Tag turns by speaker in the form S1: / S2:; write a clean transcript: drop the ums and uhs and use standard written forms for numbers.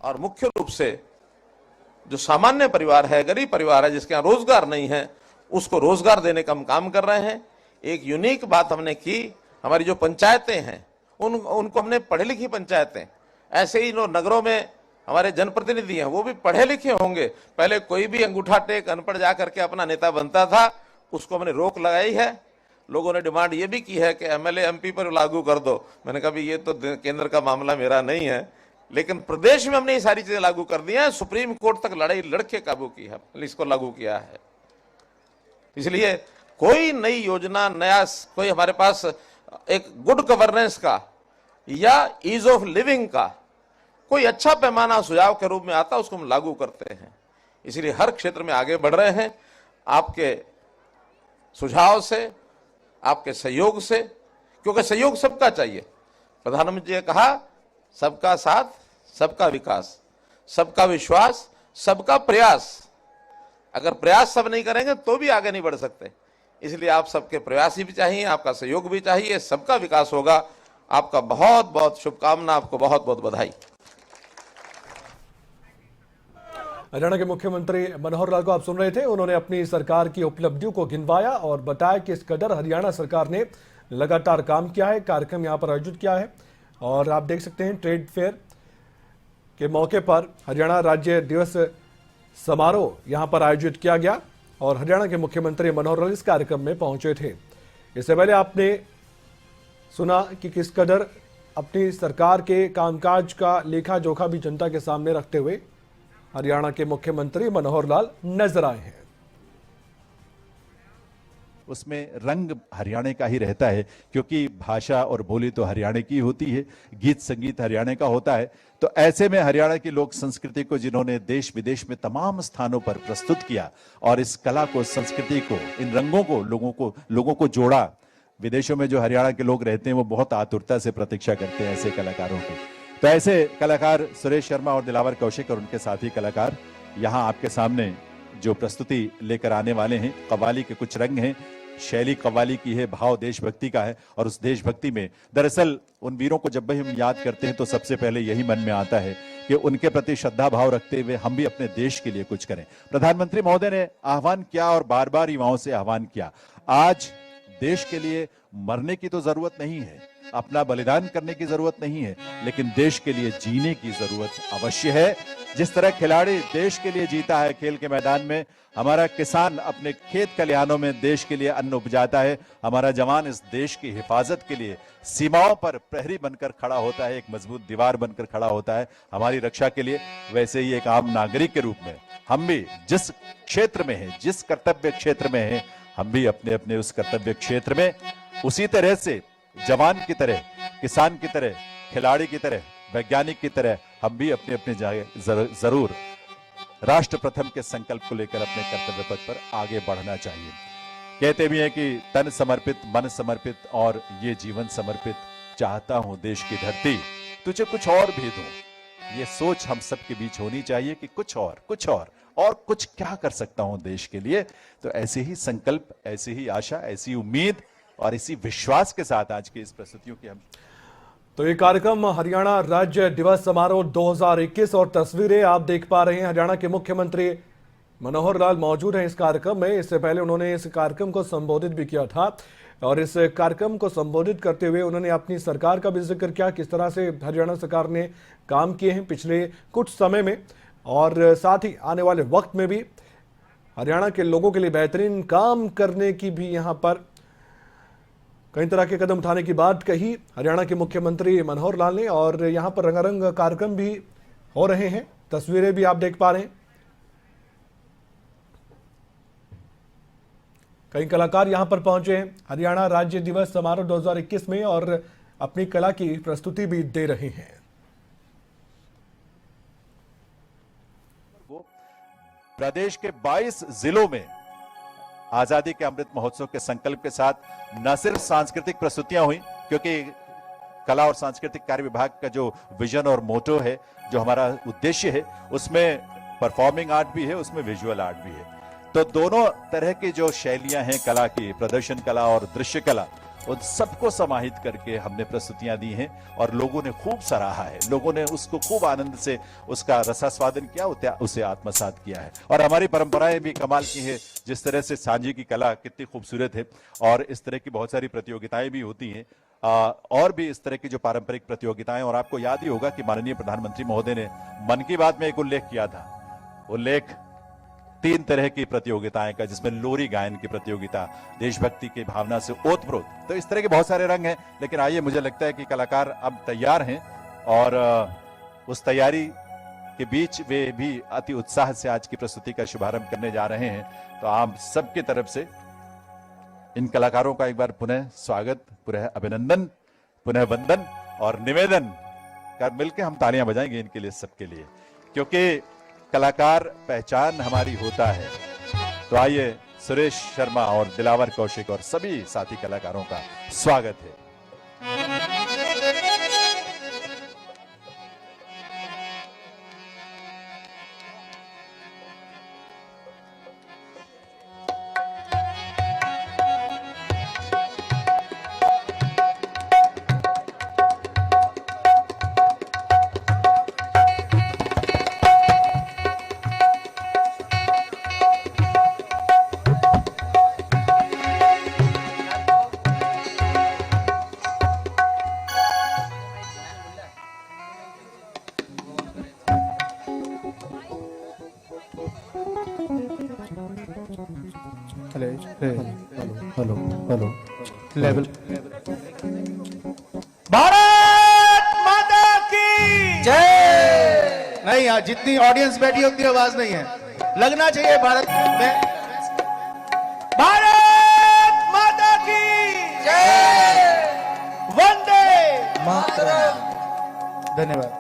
S1: और मुख्य रूप से जो सामान्य परिवार है, गरीब परिवार है, जिसके यहाँ रोजगार नहीं है, उसको रोजगार देने का हम काम कर रहे हैं। एक यूनिक बात हमने की, हमारी जो पंचायतें हैं उनको हमने पढ़ी लिखी पंचायतें, ऐसे ही नगरों में हमारे जनप्रतिनिधि हैं वो भी पढ़े लिखे होंगे। पहले कोई भी अंगूठा टेक अनपढ़ जा करके अपना नेता बनता था, उसको हमने रोक लगाई है। लोगों ने डिमांड ये भी की है कि एमएलए एमपी पर लागू कर दो। मैंने कहा ये तो केंद्र का मामला मेरा नहीं है, लेकिन प्रदेश में हमने ये सारी चीजें लागू कर दी हैं। सुप्रीम कोर्ट तक लड़ाई लड़के काबू की है, इसको लागू किया है। इसलिए कोई नई योजना, नया कोई हमारे पास एक गुड गवर्नेंस का या ईज ऑफ लिविंग का कोई अच्छा पैमाना सुझाव के रूप में आता, उसको हम लागू करते हैं। इसलिए हर क्षेत्र में आगे बढ़ रहे हैं आपके सुझाव से, आपके सहयोग से, क्योंकि सहयोग सबका चाहिए। प्रधानमंत्री जी ने कहा सबका साथ, सबका विकास, सबका विश्वास, सबका प्रयास। अगर प्रयास सब नहीं करेंगे तो भी आगे नहीं बढ़ सकते। इसलिए आप सबके प्रयास भी चाहिए, आपका सहयोग भी चाहिए, सबका विकास होगा। आपका बहुत बहुत शुभकामना, आपको बहुत बहुत बधाई।
S2: हरियाणा के मुख्यमंत्री मनोहर लाल को आप सुन रहे थे। उन्होंने अपनी सरकार की उपलब्धियों को गिनवाया और बताया कि इस कदर हरियाणा सरकार ने लगातार काम किया है। कार्यक्रम यहां पर आयोजित किया है और आप देख सकते हैं ट्रेड फेयर के मौके पर हरियाणा राज्य दिवस समारोह यहां पर आयोजित किया गया और हरियाणा के मुख्यमंत्री मनोहर लाल इस कार्यक्रम में पहुंचे थे। इससे पहले आपने सुना कि किस कदर अपनी सरकार के कामकाज का लेखा जोखा भी जनता के सामने रखते हुए हरियाणा के मुख्यमंत्री मनोहर लाल नजर आए हैं।
S3: उसमें रंग हरियाणा का ही रहता है, क्योंकि भाषा और बोली तो हरियाणा की होती है, गीत संगीत हरियाणा का होता है। तो ऐसे में हरियाणा की लोक संस्कृति को जिन्होंने देश विदेश में तमाम स्थानों पर प्रस्तुत किया और इस कला को, संस्कृति को, इन रंगों को लोगों को जोड़ा। विदेशों में जो हरियाणा के लोग रहते हैं वो बहुत आतुरता से प्रतीक्षा करते हैं ऐसे कलाकारों की। तो ऐसे कलाकार सुरेश शर्मा और दिलावर कौशिक और उनके साथी कलाकार यहाँ आपके सामने जो प्रस्तुति लेकर आने वाले हैं। कव्वाली के कुछ रंग हैं, शैली कव्वाली की है, भाव देशभक्ति का है और उस देशभक्ति में दरअसल उन वीरों को जब भी हम याद करते हैं तो सबसे पहले यही मन में आता है कि उनके प्रति श्रद्धा भाव रखते हुए हम भी अपने देश के लिए कुछ करें। प्रधानमंत्री महोदय ने आह्वान किया और बार बार युवाओं से आह्वान किया, आज देश के लिए मरने की तो जरूरत नहीं है, अपना बलिदान करने की जरूरत नहीं है, लेकिन देश के लिए जीने की जरूरत अवश्य है। जिस तरह खिलाड़ी देश के लिए जीता है खेल के मैदान में, हमारा किसान अपने खेत खलिहानों में देश के लिए अन्न उपजाता है, हमारा जवान इस देश की हिफाजत के लिए सीमाओं पर प्रहरी बनकर खड़ा होता है, एक मजबूत दीवार बनकर खड़ा होता है हमारी रक्षा के लिए। वैसे ही एक आम नागरिक के रूप में हम भी जिस क्षेत्र में हैं, जिस कर्तव्य क्षेत्र में हैं, हम भी अपने अपने उस कर्तव्य क्षेत्र में उसी तरह से जवान की तरह, किसान की तरह, खिलाड़ी की तरह, वैज्ञानिक की तरह हम भी अपने अपने जरूर राष्ट्र प्रथम के संकल्प को लेकर अपने कर्तव्य पथ पर आगे बढ़ना चाहिए। कहते भी हैं कि तन समर्पित, मन समर्पित और ये जीवन समर्पित, चाहता हूं देश की धरती तुझे कुछ और भी दूं। ये सोच हम सबके बीच होनी चाहिए कि कुछ और कुछ क्या कर सकता हूं देश के लिए। तो ऐसे ही संकल्प, ऐसी ही आशा, ऐसी उम्मीद और इसी विश्वास के साथ आज की इस प्रस्तुतियों की हम
S2: तो ये कार्यक्रम हरियाणा राज्य दिवस समारोह 2021 और तस्वीरें आप देख पा रहे हैं। हरियाणा के मुख्यमंत्री मनोहर लाल मौजूद हैं इस कार्यक्रम में। इससे पहले उन्होंने इस कार्यक्रम को संबोधित भी किया था और इस कार्यक्रम को संबोधित करते हुए उन्होंने अपनी सरकार का भी जिक्र किया, किस तरह से हरियाणा सरकार ने काम किए हैं पिछले कुछ समय में और साथ ही आने वाले वक्त में भी हरियाणा के लोगों के लिए बेहतरीन काम करने की भी यहाँ पर कई तरह के कदम उठाने की बात कही हरियाणा के मुख्यमंत्री मनोहर लाल ने। और यहां पर रंगारंग कार्यक्रम भी हो रहे हैं, तस्वीरें भी आप देख पा रहे हैं। कई कलाकार यहां पर पहुंचे हैं हरियाणा राज्य दिवस समारोह 2021 में और अपनी कला की प्रस्तुति भी दे रहे हैं।
S3: प्रदेश के 22 जिलों में आजादी के अमृत महोत्सव के संकल्प के साथ न सिर्फ सांस्कृतिक प्रस्तुतियां हुई, क्योंकि कला और सांस्कृतिक कार्य विभाग का जो विजन और मोटो है, जो हमारा उद्देश्य है, उसमें परफॉर्मिंग आर्ट भी है, उसमें विजुअल आर्ट भी है। तो दोनों तरह की जो शैलियां हैं कला की, प्रदर्शन कला और दृश्य कला, उन सबको समाहित करके हमने प्रस्तुतियां दी हैं और लोगों ने खूब सराहा है, लोगों ने उसको खूब आनंद से उसका रसास्वादन किया, उसे आत्मसात किया है। और हमारी परंपराएं भी कमाल की है, जिस तरह से सांझी की कला कितनी खूबसूरत है और इस तरह की बहुत सारी प्रतियोगिताएं भी होती हैं। और भी इस तरह की जो पारंपरिक प्रतियोगिताएं, और आपको याद ही होगा कि माननीय प्रधानमंत्री महोदय ने मन की बात में एक उल्लेख किया था, उल्लेख 3 तरह की प्रतियोगिताएं का, जिसमें लोरी गायन की प्रतियोगिता, देशभक्ति की भावना से ओतप्रोत, तो इस तरह के बहुत सारे रंग हैं। लेकिन आइए, मुझे लगता है कि कलाकार अब तैयार हैं और उस तैयारी के बीच वे भी अति उत्साह से आज की प्रस्तुति का शुभारंभ करने जा रहे हैं। तो आप सबकी तरफ से इन कलाकारों का एक बार पुनः स्वागत, पुनः अभिनंदन, पुनः वंदन और निवेदन कर मिलकर हम तालियां बजाएंगे इनके लिए, सबके लिए, क्योंकि कलाकार पहचान हमारी होता है। तो आइए, सुरेश शर्मा और दिलावर कौशिक और सभी साथी कलाकारों का स्वागत है।
S4: Hello level.
S5: भारत माता की
S4: जय। नहीं, यहाँ जितनी ऑडियंस बैठी है उतनी आवाज नहीं है, लगना चाहिए भारत में।
S5: भारत माता की
S4: जय।
S5: वंदे
S4: मातरम। धन्यवाद।